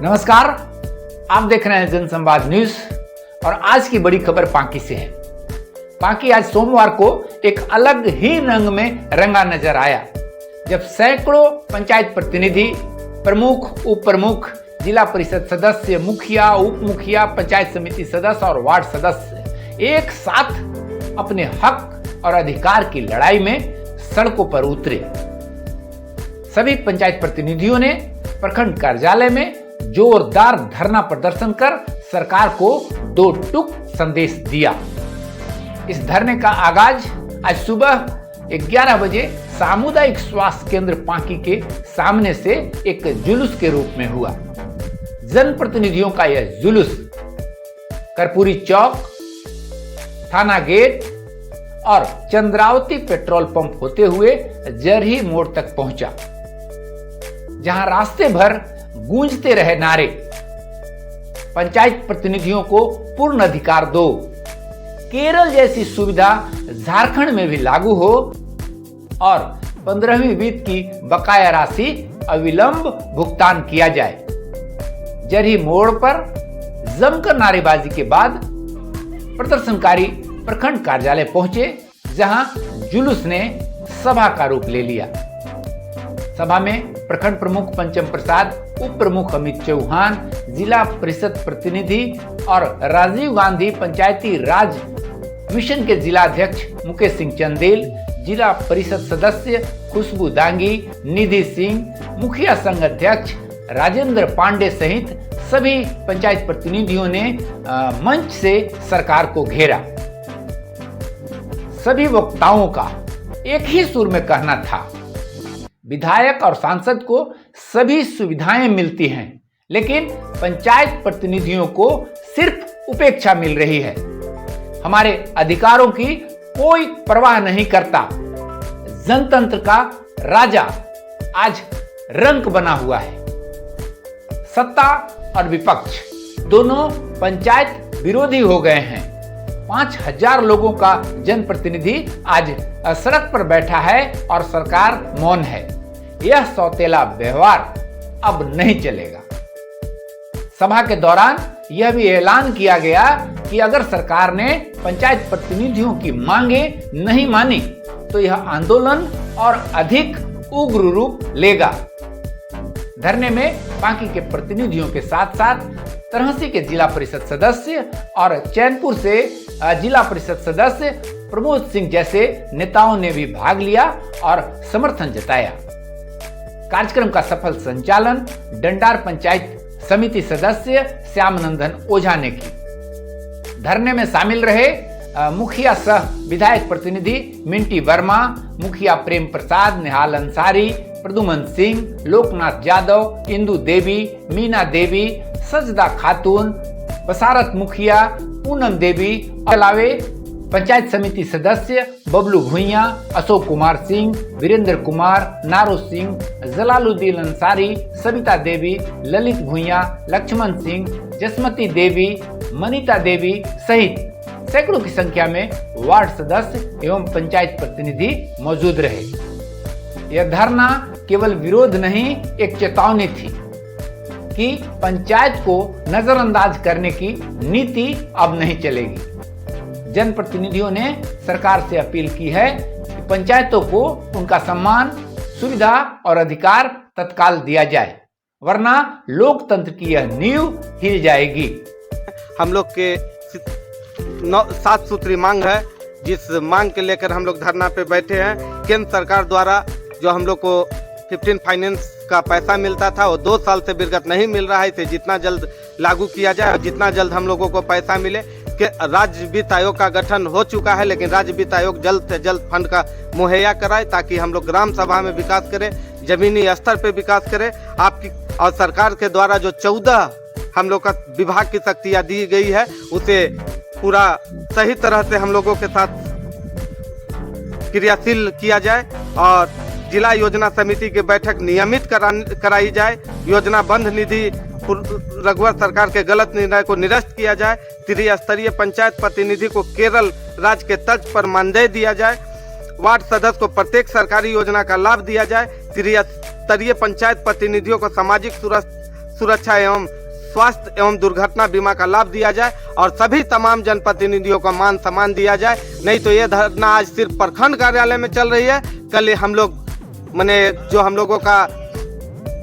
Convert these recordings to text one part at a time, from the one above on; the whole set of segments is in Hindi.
नमस्कार, आप देख रहे हैं जनसंवाद न्यूज और आज की बड़ी खबर पांकी से है। पांकी आज सोमवार को एक अलग ही रंग में रंगा नजर आया जब सैकड़ों पंचायत प्रतिनिधि, प्रमुख, उप प्रमुख, जिला परिषद सदस्य, मुखिया, उप मुखिया, पंचायत समिति सदस्य और वार्ड सदस्य एक साथ अपने हक और अधिकार की लड़ाई में सड़कों पर उतरे। सभी पंचायत प्रतिनिधियों ने प्रखंड कार्यालय में जोरदार धरना प्रदर्शन कर सरकार को दो टूक संदेश दिया। इस धरने का आगाज आज सुबह 11 बजे सामुदायिक स्वास्थ्य केंद्र पांकी के सामने से एक जुलूस के रूप में हुआ। जनप्रतिनिधियों का यह जुलूस कर्पूरी चौक, थाना गेट और चंद्रावती पेट्रोल पंप होते हुए जरही मोड़ तक पहुंचा, जहां रास्ते भर गूंजते रहे नारे, पंचायत प्रतिनिधियों को पूर्ण अधिकार दो, केरल जैसी सुविधा झारखंड में भी लागू हो और 15वीं वित्त की बकाया राशि अविलंब भुगतान किया जाए। जरही मोड़ पर जमकर नारेबाजी के बाद प्रदर्शनकारी प्रखंड कार्यालय पहुंचे, जहां जुलूस ने सभा का रूप ले लिया। सभा में प्रखंड प्रमुख पंचम प्रसाद, उप प्रमुख अमित चौहान, जिला परिषद प्रतिनिधि और राजीव गांधी पंचायती राज मिशन के जिला अध्यक्ष मुकेश सिंह चंदेल, जिला परिषद सदस्य खुशबू दांगी, निधि सिंह, मुखिया संघ अध्यक्ष राजेंद्र पांडे सहित सभी पंचायत प्रतिनिधियों ने मंच से सरकार को घेरा। सभी वक्ताओं का एक ही सुर में कहना था, विधायक और सांसद को सभी सुविधाएं मिलती हैं, लेकिन पंचायत प्रतिनिधियों को सिर्फ उपेक्षा मिल रही है। हमारे अधिकारों की कोई परवाह नहीं करता। जनतंत्र का राजा आज रंक बना हुआ है। सत्ता और विपक्ष दोनों पंचायत विरोधी हो गए हैं। 5000 लोगों का जनप्रतिनिधि आज सड़क पर बैठा है और सरकार मौन है। यह सौतेला व्यवहार अब नहीं चलेगा। सभा के दौरान यह भी ऐलान किया गया कि अगर सरकार ने पंचायत प्रतिनिधियों की मांगे नहीं मानी तो यह आंदोलन और अधिक उग्र रूप लेगा। धरने में पांकी के प्रतिनिधियों के साथ साथ तरहसी के जिला परिषद सदस्य और चैनपुर से जिला परिषद सदस्य प्रमोद सिंह जैसे नेताओं ने भी भाग लिया और समर्थन जताया। कार्यक्रम का सफल संचालन डंडार पंचायत समिति सदस्य श्याम नंदन ओझा ने की। धरने में शामिल रहे मुखिया सह विधायक प्रतिनिधि मिंटी वर्मा, मुखिया प्रेम प्रसाद, निहाल अंसारी, प्रदुमन सिंह, लोकनाथ यादव, इंदु देवी, मीना देवी, सजदा खातून, बसारत मुखिया, पूनम देवी, अलावे पंचायत समिति सदस्य बबलू भुइया, अशोक कुमार सिंह, वीरेंद्र कुमार, नारो सिंह, जलालुद्दीन अंसारी, सविता देवी, ललित भुइया, लक्ष्मण सिंह, जसमती देवी, मनीता देवी सहित सैकड़ों की संख्या में वार्ड सदस्य एवं पंचायत प्रतिनिधि मौजूद रहे। यह धरना केवल विरोध नहीं, एक चेतावनी थी कि पंचायत को नजरअंदाज करने की नीति अब नहीं चलेगी। जनप्रतिनिधियों ने सरकार से अपील की है कि पंचायतों को उनका सम्मान, सुविधा और अधिकार तत्काल दिया जाए, वरना लोकतंत्र की यह नींव हिल जाएगी। हम लोग के 7 सूत्री मांग है, जिस मांग के लेकर हम लोग धरना पे बैठे हैं। केंद्र सरकार द्वारा जो हम लोग को 15 फाइनेंस का पैसा मिलता था वो 2 साल से विगत नहीं मिल रहा है। इसे जितना जल्द लागू किया जाए और जितना जल्द हम लोगों को पैसा मिले। कि राज्य वित्त आयोग का गठन हो चुका है, लेकिन राज्य वित्त आयोग जल्द से जल्द फंड का मुहैया कराए ताकि हम लोग ग्राम सभा में विकास करें, जमीनी स्तर पे विकास करें। आपकी और सरकार के द्वारा जो 14 हम लोग का विभाग की शक्तियाँ दी गई है, उसे पूरा सही तरह से हम लोगों के साथ क्रियाशील किया जाए और जिला योजना समिति की बैठक नियमित कराई जाए। योजना बंध निधि रघुवर सरकार के गलत निर्णय को निरस्त किया जाए। त्रिस्तरीय पंचायत प्रतिनिधि को केरल राज्य के तर्ज पर मानदेय दिया जाए। वार्ड सदस्य को प्रत्येक सरकारी योजना का लाभ दिया जाए। त्रिस्तरीय पंचायत प्रतिनिधियों को सामाजिक सुरक्षा एवं स्वास्थ्य एवं दुर्घटना बीमा का लाभ दिया जाए और सभी तमाम जनप्रतिनिधियों को मान सम्मान दिया जाए। नहीं तो ये धरना आज सिर्फ प्रखंड कार्यालय में चल रही है, कल हम लोग माने जो हम लोगों का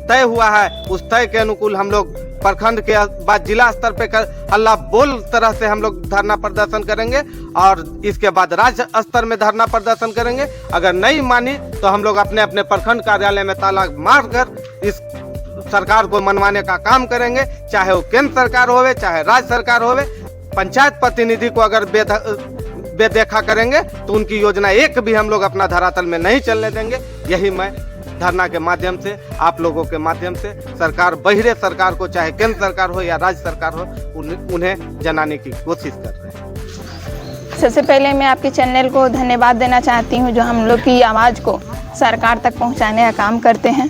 तय हुआ है उस तय के अनुकूल हम लोग प्रखंड के बाद जिला स्तर पे हल्ला बोल तरह से हम लोग धरना प्रदर्शन करेंगे और इसके बाद राज्य स्तर में धरना प्रदर्शन करेंगे। अगर नहीं मानी तो हम लोग अपने अपने प्रखंड कार्यालय में ताला मारकर इस सरकार को मनवाने का काम करेंगे, चाहे वो केंद्र सरकार होवे चाहे राज्य सरकार होवे। पंचायत प्रतिनिधि को अगर बेदेखा करेंगे तो उनकी योजना एक भी हम लोग अपना धरातल में नहीं चलने देंगे। यही मैं धरना के माध्यम से आप लोगों के माध्यम से सरकार, बहिरे सरकार को, चाहे केंद्र सरकार हो या राज्य सरकार हो, उन्हें जनाने की कोशिश कर रहे हैं। सबसे पहले मैं आपके चैनल को धन्यवाद देना चाहती हूं जो हम लोग की आवाज़ को सरकार तक पहुंचाने का काम करते हैं।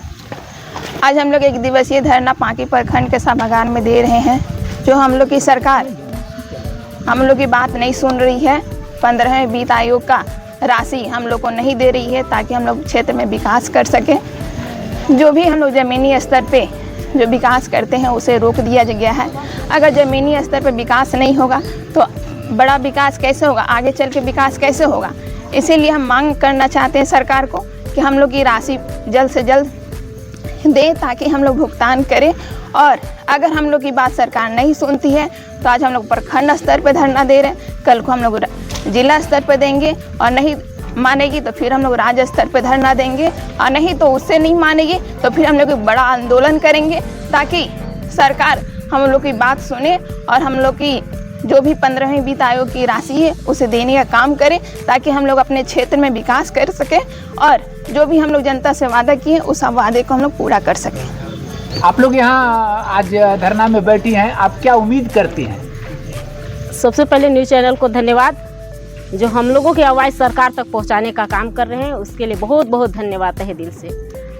आज हम लोग 1 दिवसीय धरना पांकी प्रखंड के सभागार में दे रहे हैं। जो हम लोग की सरकार हम लोग की बात नहीं सुन रही है। 15वें वित्त आयोग का राशि हम लोग को नहीं दे रही है ताकि हम लोग क्षेत्र में विकास कर सकें। जो भी हम लोग ज़मीनी स्तर पे जो विकास करते हैं उसे रोक दिया गया है। अगर ज़मीनी स्तर पे विकास नहीं होगा तो बड़ा विकास कैसे होगा, आगे चल के विकास कैसे होगा। इसीलिए हम मांग करना चाहते हैं सरकार को कि हम लोग की राशि जल्द से जल्द दें ताकि हम लोग भुगतान करें। और अगर हम लोग की बात सरकार नहीं सुनती है तो आज हम लोग प्रखंड स्तर पे धरना दे रहे हैं, कल को हम लोग जिला स्तर पे देंगे और नहीं मानेगी तो फिर हम लोग राज्य स्तर पे धरना देंगे और नहीं तो उससे नहीं मानेगी तो फिर हम लोग एक बड़ा आंदोलन करेंगे ताकि सरकार हम लोग की बात सुने और हम लोग की जो भी 15वें वित्त आयोग की राशि है उसे देने का काम करें ताकि हम लोग अपने क्षेत्र में विकास कर सकें और जो भी हम लोग जनता से वादा किए उस वादे को हम लोग पूरा कर सकें। आप लोग यहाँ आज धरना में बैठी हैं, आप क्या उम्मीद करती हैं? सबसे पहले न्यूज़ चैनल को धन्यवाद जो हम लोगों की आवाज़ सरकार तक पहुंचाने का काम कर रहे हैं, उसके लिए बहुत बहुत धन्यवाद है दिल से।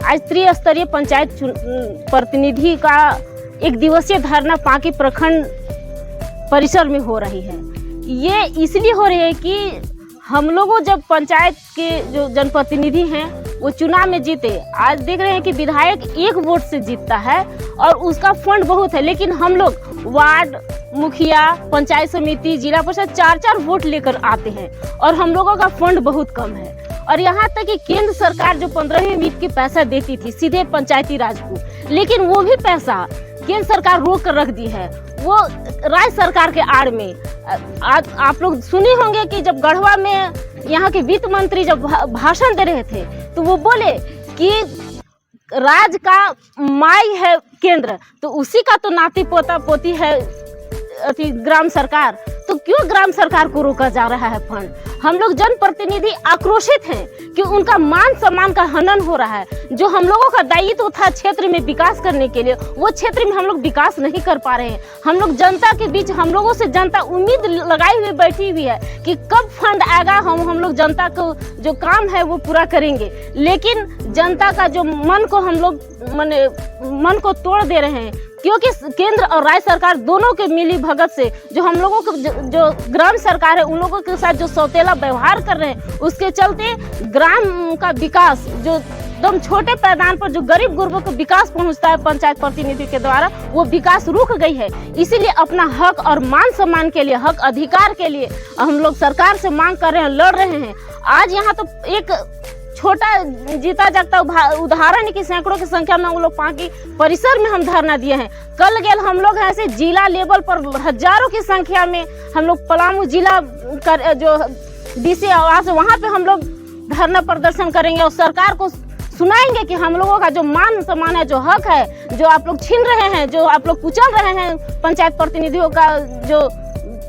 आज त्रिस्तरीय पंचायत प्रतिनिधि का 1 दिवसीय धरना पांकी प्रखंड परिसर में हो रही है। ये इसलिए हो रही है कि हम लोगों जब पंचायत के जो जनप्रतिनिधि हैं वो चुनाव में जीते, आज देख रहे हैं कि विधायक 1 वोट से जीतता है और उसका फंड बहुत है, लेकिन हम लोग वार्ड मुखिया, पंचायत समिति, जिला परिषद 4-4 वोट लेकर आते हैं और हम लोगों का फंड बहुत कम है। और यहाँ तक कि केंद्र सरकार जो 15वें वित्त के पैसा देती थी सीधे पंचायती राज को, लेकिन वो भी पैसा केंद्र सरकार रोक कर रख दी है, वो राज्य सरकार के आड़ में। आज आप लोग सुने होंगे कि जब गढ़वा में यहाँ के वित्त मंत्री जब भाषण दे रहे थे तो वो बोले कि राज्य का माई है केंद्र, तो उसी का तो नाती पोता पोती है ग्राम सरकार, तो क्यों ग्राम सरकार को रोका जा रहा है फंड? हम लोग जनप्रतिनिधि आक्रोशित हैं कि उनका मान सम्मान का हनन हो रहा है। जो हम लोगों का दायित्व था क्षेत्र में विकास करने के लिए, वो क्षेत्र में हम लोग विकास नहीं कर पा रहे हैं। हम लोग जनता के बीच, हम लोगों से जनता उम्मीद लगाई हुई बैठी हुई है कि कब फंड आएगा, हम लोग जनता को जो काम है वो पूरा करेंगे। लेकिन जनता का जो मन को हम लोग मन को तोड़ दे रहे हैं, क्योंकि केंद्र और राज्य सरकार दोनों के मिली भगत से जो हम लोगों को जो ग्राम सरकार है उन लोगों के साथ जो सौतेला व्यवहार कर रहे हैं, उसके चलते ग्राम का विकास जो एकदम छोटे पैदान पर जो गरीब गुरबों को विकास पहुंचता है पंचायत प्रतिनिधि के द्वारा, वो विकास रुक गई है। इसीलिए अपना हक और मान सम्मान के लिए, हक अधिकार के लिए हम लोग सरकार से मांग कर रहे हैं, लड़ रहे हैं। आज यहाँ तो एक छोटा जीता जागता उदाहरण की सैकड़ों की संख्या में हम लोग पांकी परिसर में हम धरना दिए हैं। कल गेल हम लोग ऐसे जिला लेवल पर हजारों की संख्या में हम लोग पलामू जिला कर जो डीसी आवास है वहाँ पे हम लोग धरना प्रदर्शन करेंगे और सरकार को सुनाएंगे कि हम लोगों का जो मान सम्मान है, जो हक है, जो आप लोग छीन रहे हैं, जो आप लोग कुचल रहे हैं, पंचायत प्रतिनिधियों का जो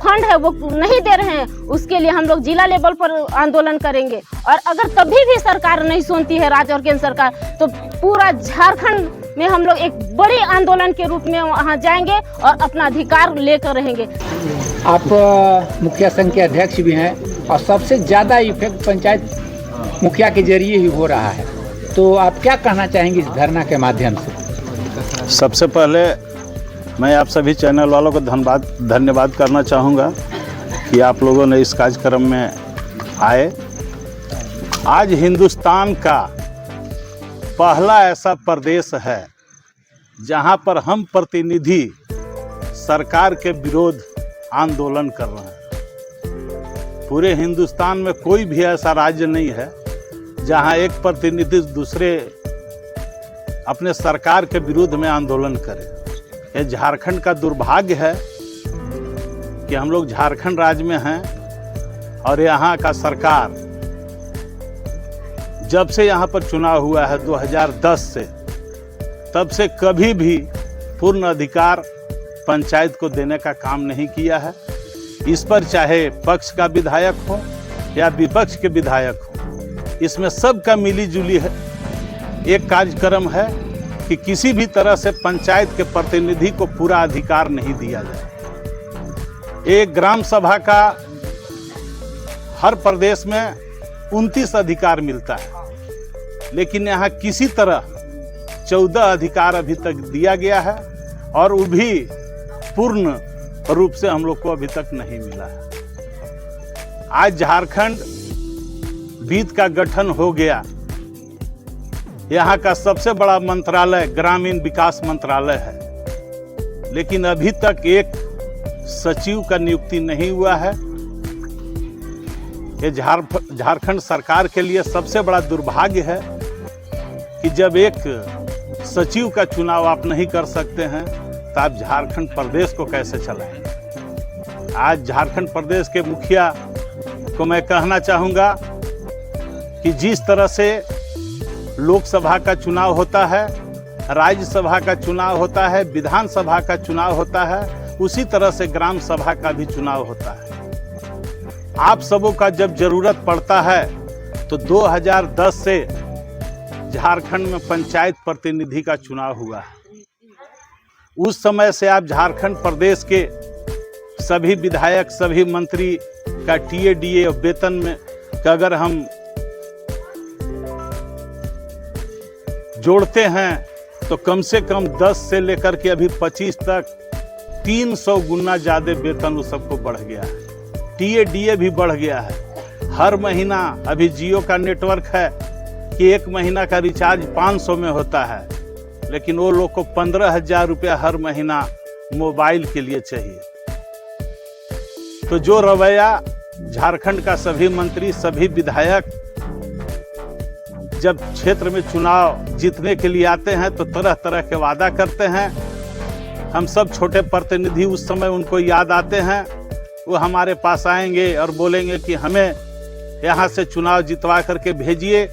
फंड है वो नहीं दे रहे हैं, उसके लिए हम लोग जिला लेवल पर आंदोलन करेंगे। और अगर तभी भी सरकार नहीं सुनती है, राज्य और केंद्र सरकार, तो पूरा झारखंड में हम लोग एक बड़े आंदोलन के रूप में वहाँ जाएंगे और अपना अधिकार लेकर रहेंगे। आप मुखिया संघ के अध्यक्ष भी हैं और सबसे ज़्यादा इफेक्ट पंचायत मुखिया के जरिए ही हो रहा है, तो आप क्या कहना चाहेंगे इस धरना के माध्यम से? सबसे पहले मैं आप सभी चैनल वालों को धन्यवाद करना चाहूँगा कि आप लोगों ने इस कार्यक्रम में आए। आज हिंदुस्तान का पहला ऐसा प्रदेश है जहां पर हम प्रतिनिधि सरकार के विरोध आंदोलन कर रहे हैं। पूरे हिंदुस्तान में कोई भी ऐसा राज्य नहीं है जहां एक प्रतिनिधि दूसरे अपने सरकार के विरुद्ध में आंदोलन करे। यह झारखंड का दुर्भाग्य है कि हम लोग झारखंड राज्य में हैं और यहाँ का सरकार जब से यहाँ पर चुनाव हुआ है 2010 से, तब से कभी भी पूर्ण अधिकार पंचायत को देने का काम नहीं किया है। इस पर चाहे पक्ष का विधायक हो या विपक्ष के विधायक हो, इसमें सबका मिली जुली है एक कार्यक्रम है कि किसी भी तरह से पंचायत के प्रतिनिधि को पूरा अधिकार नहीं दिया जाए। एक ग्राम सभा का हर प्रदेश में 29 अधिकार मिलता है, लेकिन यहाँ किसी तरह 14 अधिकार अभी तक दिया गया है और वो भी पूर्ण रूप से हम लोग को अभी तक नहीं मिला है। आज झारखंड वित्त का गठन हो गया। यहाँ का सबसे बड़ा मंत्रालय ग्रामीण विकास मंत्रालय है, लेकिन अभी तक एक सचिव का नियुक्ति नहीं हुआ है। ये झारखंड सरकार के लिए सबसे बड़ा दुर्भाग्य है कि जब एक सचिव का चुनाव आप नहीं कर सकते हैं तो आप झारखंड प्रदेश को कैसे चलाएंगे। आज झारखंड प्रदेश के मुखिया को मैं कहना चाहूँगा कि जिस तरह से लोकसभा का चुनाव होता है, राज्यसभा का चुनाव होता है, विधानसभा का चुनाव होता है, उसी तरह से ग्राम सभा का भी चुनाव होता है। आप सबों का जब जरूरत पड़ता है तो 2010 से झारखंड में पंचायत प्रतिनिधि का चुनाव हुआ है। उस समय से आप झारखंड प्रदेश के सभी विधायक, सभी मंत्री का टीए वेतन में का अगर हम जोड़ते हैं तो कम से कम 10 से लेकर के अभी 25 तक 300 गुना ज़्यादा वेतन उस सबको बढ़ गया है। टीए भी बढ़ गया है। हर महीना अभी जियो का नेटवर्क है कि एक महीना का रिचार्ज 500 में होता है, लेकिन वो लोग को 15,000 रुपया हर महीना मोबाइल के लिए चाहिए। तो जो रवैया झारखंड का सभी मंत्री, सभी विधायक जब क्षेत्र में चुनाव जीतने के लिए आते हैं तो तरह तरह के वादा करते हैं। हम सब छोटे प्रतिनिधि उस समय उनको याद आते हैं, वो हमारे पास आएंगे और बोलेंगे कि हमें यहाँ से चुनाव जितवा करके भेजिए,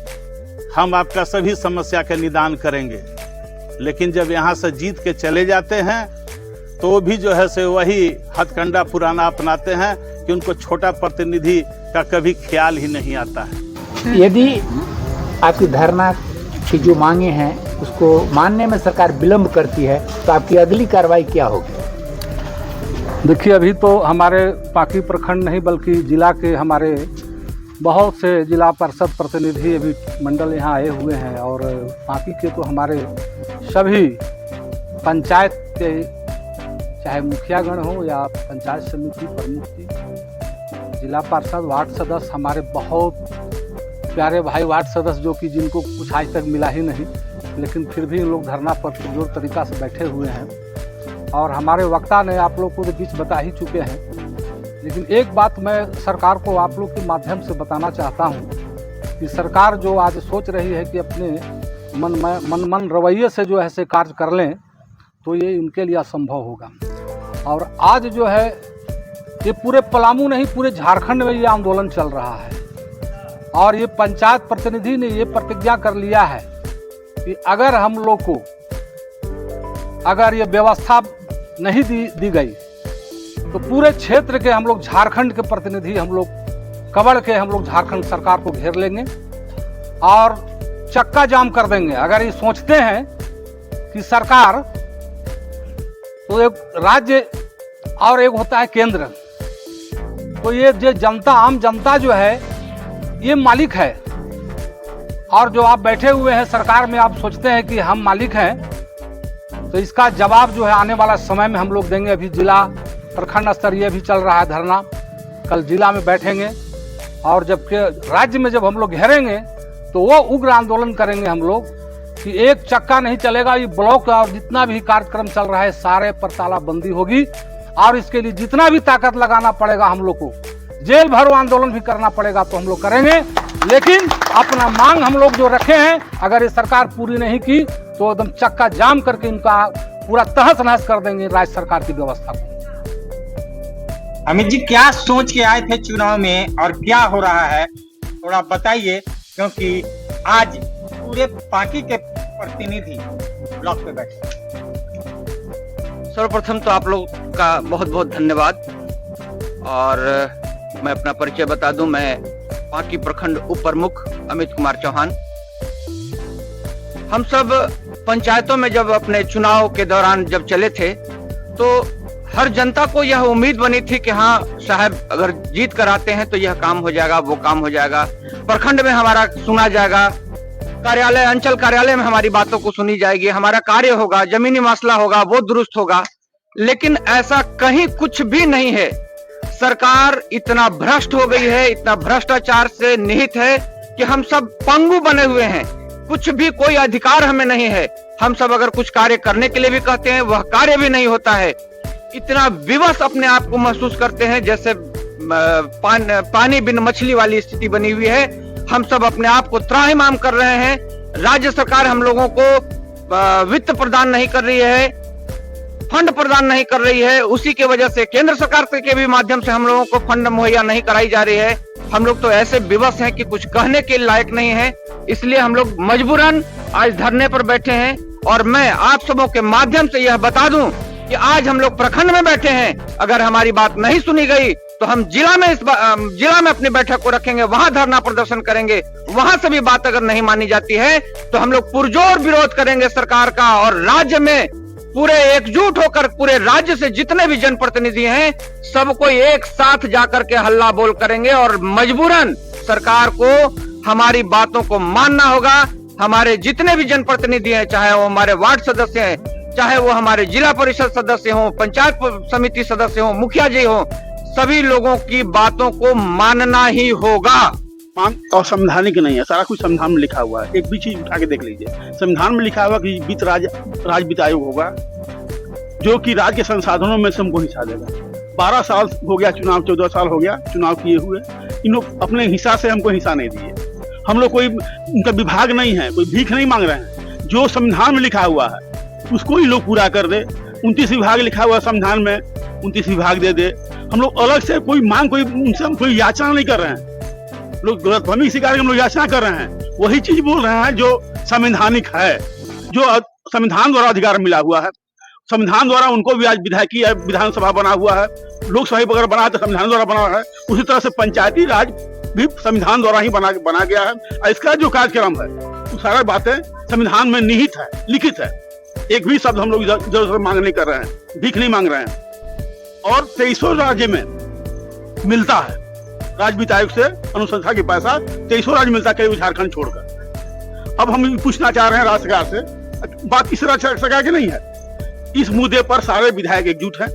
हम आपका सभी समस्या के निदान करेंगे। लेकिन जब यहाँ से जीत के चले जाते हैं तो वो भी जो है से वही हथकंडा पुराना अपनाते हैं कि उनको छोटा प्रतिनिधि का कभी ख्याल ही नहीं आता है। यदि आपकी धरना की जो मांगे हैं उसको मानने में सरकार विलंब करती है तो आपकी अगली कार्रवाई क्या होगी? देखिए, अभी तो हमारे पांकी प्रखंड नहीं बल्कि जिला के हमारे बहुत से जिला परिषद प्रतिनिधि अभी मंडल यहाँ आए हुए हैं और पांकी के तो हमारे सभी पंचायत के चाहे मुखियागण हो या पंचायत समिति प्रमुख जी, जिला पार्षद, वार्ड सदस्य, हमारे बहुत प्यारे भाई वार्ड सदस्य जो कि जिनको कुछ आज तक मिला ही नहीं, लेकिन फिर भी लोग धरना पर पुरजोर तरीका से बैठे हुए हैं। और हमारे वक्ता ने आप लोग को तो बीच बता ही चुके हैं, लेकिन एक बात मैं सरकार को आप लोग के माध्यम से बताना चाहता हूं कि सरकार जो आज सोच रही है कि अपने मन रवैये से जो है से कार्य कर लें तो ये उनके लिए असंभव होगा। और आज जो है ये पूरे पलामू नहीं पूरे झारखंड में ये आंदोलन चल रहा है और ये पंचायत प्रतिनिधि ने ये प्रतिज्ञा कर लिया है कि अगर हम लोग को अगर ये व्यवस्था नहीं दी गई तो पूरे क्षेत्र के हम लोग झारखंड के प्रतिनिधि हम लोग कबड़ के हम लोग झारखंड सरकार को घेर लेंगे और चक्का जाम कर देंगे। अगर ये सोचते हैं कि सरकार तो एक राज्य और एक होता है केंद्र, तो ये जो जनता, आम जनता जो है ये मालिक है और जो आप बैठे हुए हैं सरकार में आप सोचते हैं कि हम मालिक हैं, तो इसका जवाब जो है आने वाला समय में हम लोग देंगे। अभी जिला प्रखंड स्तरीय भी चल रहा है धरना, कल जिला में बैठेंगे और जबकि राज्य में जब हम लोग घेरेंगे तो वो उग्र आंदोलन करेंगे हम लोग कि एक चक्का नहीं चलेगा। ये ब्लॉक और जितना भी कार्यक्रम चल रहा है सारे पर तालाबंदी होगी और इसके लिए जितना भी ताकत लगाना पड़ेगा हम लोग को, जेल भरो आंदोलन भी करना पड़ेगा तो हम लोग करेंगे। लेकिन अपना मांग हम लोग जो रखे हैं अगर ये सरकार पूरी नहीं की तो एकदम चक्का जाम करके इनका पूरा तहस नहस कर देंगे राज्य सरकार की व्यवस्था को। अमित जी, क्या सोच के आए थे चुनाव में और क्या हो रहा है थोड़ा बताइए, क्योंकि आज पूरे पार्टी के प्रतिनिधि ब्लॉक पे बैठे। सर्वप्रथम तो आप लोग का बहुत बहुत धन्यवाद और मैं अपना परिचय बता दूं। मैं पांकी प्रखंड उप प्रमुख अमित कुमार चौहान। हम सब पंचायतों में जब अपने चुनाव के दौरान जब चले थे तो हर जनता को यह उम्मीद बनी थी कि हाँ साहब अगर जीत कर आते हैं तो यह काम हो जाएगा, वो काम हो जाएगा, प्रखंड में हमारा सुना जाएगा, कार्यालय अंचल कार्यालय में हमारी बातों को सुनी जाएगी, हमारा कार्य होगा, जमीनी मसला होगा वो दुरुस्त होगा। लेकिन ऐसा कहीं कुछ भी नहीं है। सरकार इतना भ्रष्ट हो गई है, इतना भ्रष्टाचार से निहित है कि हम सब पंगु बने हुए हैं। कुछ भी कोई अधिकार हमें नहीं है। हम सब अगर कुछ कार्य करने के लिए भी कहते हैं वह कार्य भी नहीं होता है। इतना विवश अपने आप को महसूस करते हैं जैसे पानी बिन मछली वाली स्थिति बनी हुई है। हम सब अपने आप को त्राहिमाम कर रहे हैं। राज्य सरकार हम लोगों को वित्त प्रदान नहीं कर रही है, फंड प्रदान नहीं कर रही है। उसी के वजह से केंद्र सरकार के भी माध्यम से हम लोगों को फंड मुहैया नहीं कराई जा रही है। हम लोग तो ऐसे विवश हैं कि कुछ कहने के लायक नहीं है। इसलिए हम लोग मजबूरन आज धरने पर बैठे हैं। और मैं आप सबों के माध्यम से यह बता दूं कि आज हम लोग प्रखंड में बैठे हैं। अगर हमारी बात नहीं सुनी गई तो हम जिला में अपनी बैठक को रखेंगे, वहां धरना प्रदर्शन करेंगे। वहां से भी बात अगर नहीं मानी जाती है तो हम लोग पुरजोर विरोध करेंगे सरकार का। और राज्य में पूरे एकजुट होकर पूरे राज्य से जितने भी जनप्रतिनिधि हैं सबको एक साथ जाकर के हल्ला बोल करेंगे और मजबूरन सरकार को हमारी बातों को मानना होगा। हमारे जितने भी जनप्रतिनिधि हैं, चाहे वो हमारे वार्ड सदस्य हैं, चाहे वो हमारे जिला परिषद सदस्य हों, पंचायत समिति सदस्य हों, मुखिया जी हों, सभी लोगों की बातों को मानना ही होगा। और संविधानिक नहीं है, सारा कुछ संविधान में लिखा हुआ है। एक भी चीज उठा के देख लीजिए, संविधान में लिखा हुआ कि राज्य वित्त आयोग होगा जो कि राज्य के संसाधनों में से हमको हिस्सा देगा। 12 साल हो गया चुनाव, 14 साल हो गया चुनाव किए हुए, इन लोग अपने हिस्सा से हमको हिस्सा नहीं दिए। हम लोग कोई उनका विभाग नहीं है, कोई भीख नहीं मांग रहे हैं। जो संविधान में लिखा हुआ है उसको ही लोग पूरा कर दे। 29 विभाग लिखा हुआ संविधान में, 29 विभाग दे दे। हम लोग अलग से कोई मांग, उनसे हम कोई याचना नहीं कर रहे हैं। लोग गलतफहमी शिकार हम लोग याचना कर रहे हैं, वही चीज बोल रहे हैं जो संवैधानिक है, जो संविधान द्वारा अधिकार मिला हुआ है। संविधान द्वारा उनको भी आज विधायकी विधानसभा बना हुआ है, लोकसभा वगैरह बना है तो संविधान द्वारा बना है। उसी तरह से पंचायती राज भी संविधान द्वारा ही बना गया है। और इसका जो कार्यक्रम है वो सारा बातें संविधान में निहित है, लिखित है। एक भी शब्द हम लोग इधर मांग नहीं कर रहे हैं, भीख नहीं मांग रहे हैं। और 23 राज्य में मिलता है राज्य वित्त आयोग से अनुसंधान के पैसा, 23 राज्य मिलता है, झारखंड छोड़कर। अब हम पूछना चाह रहे हैं राज्य सरकार से, बात इस राज्य सरकार की नहीं है। इस मुद्दे पर सारे विधायक एकजुट हैं।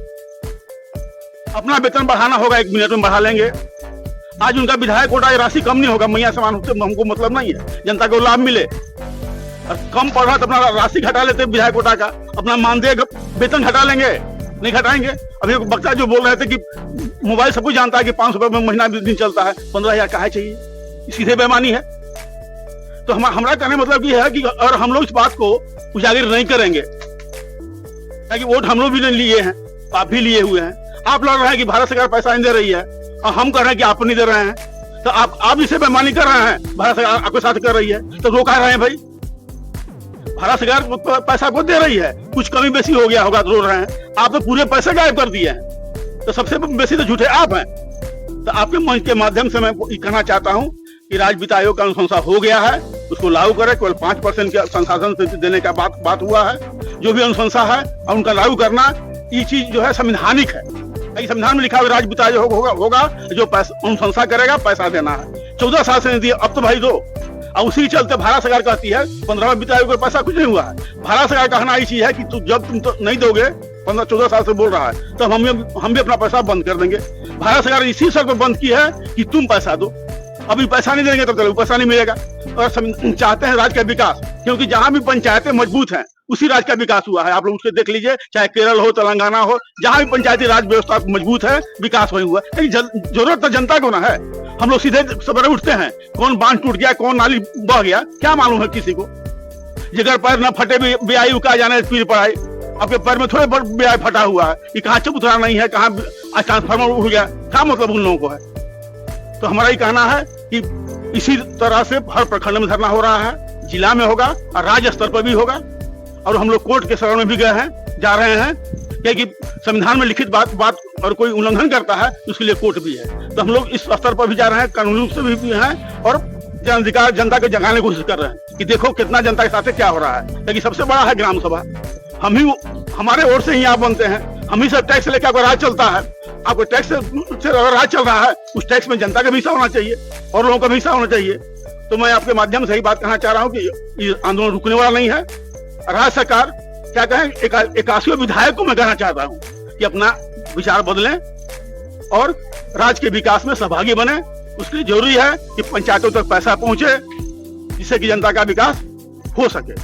अपना वेतन बढ़ाना होगा, 1 मिनट में बढ़ा लेंगे। आज उनका विधायक कोटा राशि कम नहीं होगा, मैया समान से हमको मतलब नहीं है, जनता को लाभ मिले। और कम पड़ रहा तो अपना राशि घटा लेते विधायक कोटा का, अपना मानदेय वेतन घटा लेंगे, नहीं घटाएंगे। अभी वक्ता जो बोल रहे थे कि मोबाइल सब कुछ जानता है कि 500 रुपए में महीना दिन चलता है, 15,000 कहाँ चाहिए, सीधे बेईमानी है। तो हमारा कहने मतलब ये है कि अगर हम लोग इस बात को उजागर नहीं करेंगे, ताकि वोट हम लोग भी नहीं लिए हैं, आप भी लिए हुए हैं। आप लड़ रहे हैं कि भारत सरकार पैसा नहीं दे रही है और हम कह रहे हैं कि आप नहीं दे रहे हैं, तो आप इसे बेईमानी कर रहे हैं। भारत सरकार आपके साथ कर रही है तो रोका रहे हैं भाई। भारत सरकार पैसा को दे रही है, कुछ कमी बेसी हो गया होगा तो रो रहे हैं। आप तो पूरे पैसे गायब कर दिए हैं, तो सबसे बेसी तो झूठे आप हैं। तो आपके मंच के माध्यम से मैं कहना चाहता हूं कि राज्य वित्त आयोग का अनुशंसा हो गया है, उसको लागू करें। केवल 5% के संसाधन देने का बात हुआ है। जो भी अनुशंसा है और उनका लागू करना, ये चीज जो है संवैधानिक है। संविधान में लिखा हुआ राज्य वित्त आयोग होगा जो अनुशंसा करेगा, पैसा देना है। 14 साल से नहीं दिया, अब तो भाई दो। और उसी चलते भारत सरकार कहती है 15वें वित्त आयोग का पैसा कुछ नहीं हुआ है। भारत सरकार का कहना ये चीज है कि जब तुम तो नहीं दोगे, 15-14 साल से बोल रहा है, तो हम भी अपना पैसा बंद कर देंगे। भारत सरकार इसी शर्त पर बंद की है कि तुम पैसा दो। अभी पैसा नहीं देंगे तब तक पैसा नहीं मिलेगा। और चाहते हैं राज्य का विकास, क्योंकि जहां भी पंचायतें मजबूत हैं उसी राज्य का विकास हुआ है। आप लोग उसके देख लीजिए, चाहे केरल हो, तेलंगाना हो, जहां भी पंचायती राज व्यवस्था मजबूत है, विकास वही हुआ। लेकिन जरूरत तो जनता को ना है। हम लोग सीधे सवेरे उठते हैं, कौन बांध टूट गया, कौन नाली बह गया, क्या मालूम है किसी को। जिगर पैर न फटे ब्याई उका जाने पीर पड़ाई। आपके पैर में थोड़े ब्याई फटा हुआ है, ये कहाँ चबूतरा नहीं है, कहाँ ट्रांसफार्मर उड़ गया, क्या मतलब उन लोगों को है। तो हमारा ये कहना है कि इसी तरह से हर प्रखंड में धरना हो रहा है, जिला में होगा और राज्य स्तर पर भी होगा। और हम लोग कोर्ट के शरण में भी गए हैं, जा रहे हैं, क्योंकि संविधान में लिखित बात और कोई उल्लंघन करता है तो उसके लिए कोर्ट भी है। तो हम लोग इस स्तर पर भी जा रहे हैं, कानूनी रूप से भी हैं और जन अधिकार जनता को जगाने की कोशिश कर रहे हैं कि देखो कितना जनता के साथ क्या हो रहा है। लेकिन सबसे बड़ा है ग्राम सभा, हम ही, हमारे ओर से ही आप बनते हैं, हम ही सब टैक्स लेकर आपका राज चलता है। आपको टैक्स से अगर राज चल रहा है, उस टैक्स में जनता का भी हिस्सा होना चाहिए और लोगों का भी हिस्सा होना चाहिए। तो मैं आपके माध्यम से ही बात कहना चाह रहा हूँ कि ये आंदोलन रुकने वाला नहीं है। राज्य सरकार क्या कहें, 81 विधायक को मैं कहना चाहता हूँ कि अपना विचार बदलें और राज्य के विकास में सहभागी बने। उसके लिए जरूरी है कि पंचायतों तक पैसा पहुंचे, जिससे कि जनता का विकास हो सके।